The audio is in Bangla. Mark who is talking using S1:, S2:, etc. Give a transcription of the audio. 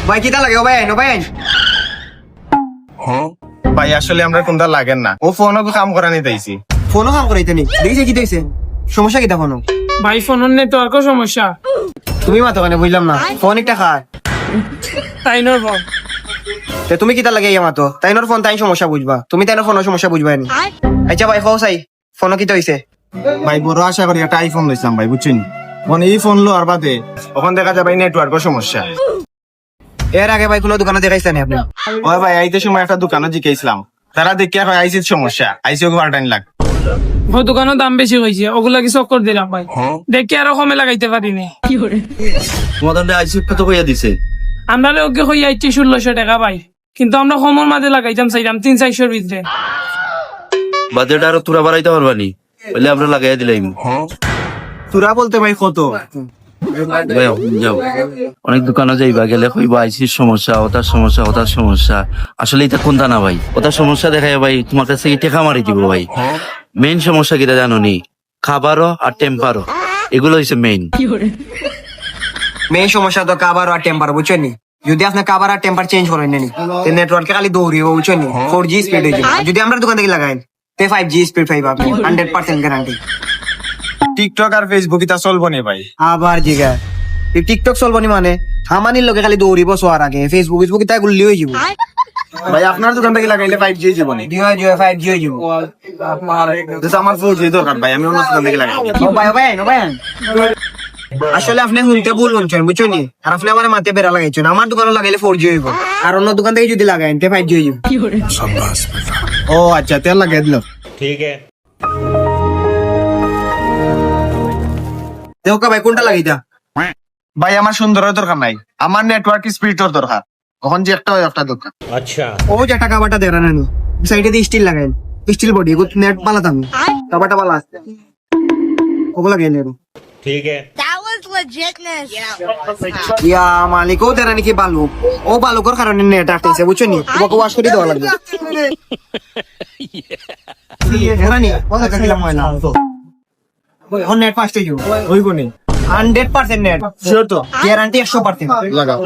S1: ভাই কিটা লাগে ও ভাই নো ভাই
S2: ভাই আসলে আমরা কোনটা লাগেন না, ও ফোনও কাম করা নিতে আইছি।
S1: ফোনও কাম করাইতে নি দেখিছে কি দেখছে সমস্যা কিটা ফোন
S3: ভাই ফোনের নেটওয়ার্কও সমস্যা।
S1: তুমি মাতো কেন বুঝলাম না ফোন একটা খায়
S3: তাই নয় ফোন।
S1: তে তুমি কিটা লাগে ইয়া মাতো তাইনোর ফোন তাই সমস্যা বুঝবা তুমি তাইনোর ফোনের সমস্যা বুঝবা নি। আচ্ছা ভাই খাও চাই ফোনও কিটা হইছে
S2: ভাই বড় আশা করি একটা আইফোন লইছিলাম ভাই, বুঝছেন? মানে এই ফোন লো আর বাদে ওখান দেখা যায় ভাই নেটওয়ার্কের সমস্যা।
S1: এর আগে ভাই কোনো দোকানে দেখাইছেন আপনি?
S2: ওই ভাই আইতে সময় একটা দোকানে জিজ্ঞাসলাম, তারা দেখিয়া কয় আইসির সমস্যা, আইসি ওকে পাল্টাইন লাগ।
S3: ও দোকানের দাম বেশি হয়েছে, ওগুলা কি চক্কর দিলাম ভাই, দেখি আরো কমে লাগাইতে পারিনি।
S4: তোমাদের আইসি কত কইয়া দিছে?
S3: আমরা ওকে হইয়া 1600 টাকা ভাই, কিন্তু আমরা কমর মাঝে লাগাইতাম চাইলাম 300-400 ভিতরে।
S4: বাজেট আরো তোরা বাড়াইতে পারবানি, বলে আমরা লাগাইয়া দিলাম।
S2: তোরা বলতে ভাই কত?
S4: যাও অনেক দোকানে যাইবা গেলে কইবা আইসির সমস্যা, ওটার সমস্যা, ওটার সমস্যা। আসলে এটা কোনটা না ভাই, ওটার সমস্যা দেখায় ভাই তোমার কাছে টেকা মারি দিব ভাই। মেইন সমস্যা কিটা জানো নি? খাবারও আর টেম্পারও, এগুলো হচ্ছে মেইন।
S1: মেইন সমস্যা তো কাবার আর টেম্পার বুঝছেন নি। যদি আপনি কাবার আর টেম্পার চেঞ্জ করেন নি নেটওয়ার্কে খালি দৌড়িব বুঝছেন নি 4G স্পিড হয়ে যাবে। যদি আমরা দোকান থেকে লাগাই তে 5G স্পিড পাইবা আপনি 100% গ্যারান্টি।
S2: টিকটক আর ফেসবুক ইতা চলবো নি ভাই।
S1: আবার জিগা টিকটক চলবনি মানে হামানির লোকে খালি দৌড়িব শোয়ার আগে ফেসবুক তাই গুলি হয়ে যাব।
S2: ভাই আপনার দোকান থেকে লাগাইলে 5G জীবনে
S1: 5G হয়ে যাব।
S2: আমার 4G দরকার ভাই, আমি অন্য দোকান থেকে লাগাই।
S1: আসলে আপনি শুনতে ভুল শুনছেন বুঝছেন নি, আর আপনি আমার মাথে বেড়া লাগাইছেন। আমার দোকানে লাগাইলে 4G হইব, আর অন্য দোকান থেকে যদি লাগাইন তে 5G হয়ে যাব।
S2: ও আচ্ছা তেল লাগাই দিল।
S1: দেখো ভাই কোনটা লাগাইতা?
S2: ভাই আমার সুন্দরের দরকার নাই, আমার নেটওয়ার্ক স্পিডের দরকার। এখন যে একটা হয় একটা দরকার।
S1: ও যে টাকা বাটা দেরা না সাইডে দিয়ে স্টিল লাগাইন, স্টিল বডি নেট পালাতাম কাবাটা পালা আসছে ওগুলো লাগাইলে
S5: That was legitness.
S1: ইয়া মালিক ও দেরা নাকি বালুক, ও বালুকর কারণে নেট আটকেছে বুঝছো নি, ওকে ওয়াশ করে দেওয়া লাগবে। দেরানি ও দেখা দিলাম ময়না ও নেট ফাস্ট হইব হইব নি 100% নেট
S2: শিওর তো?
S1: গ্যারান্টি 100%।
S2: লাগাও।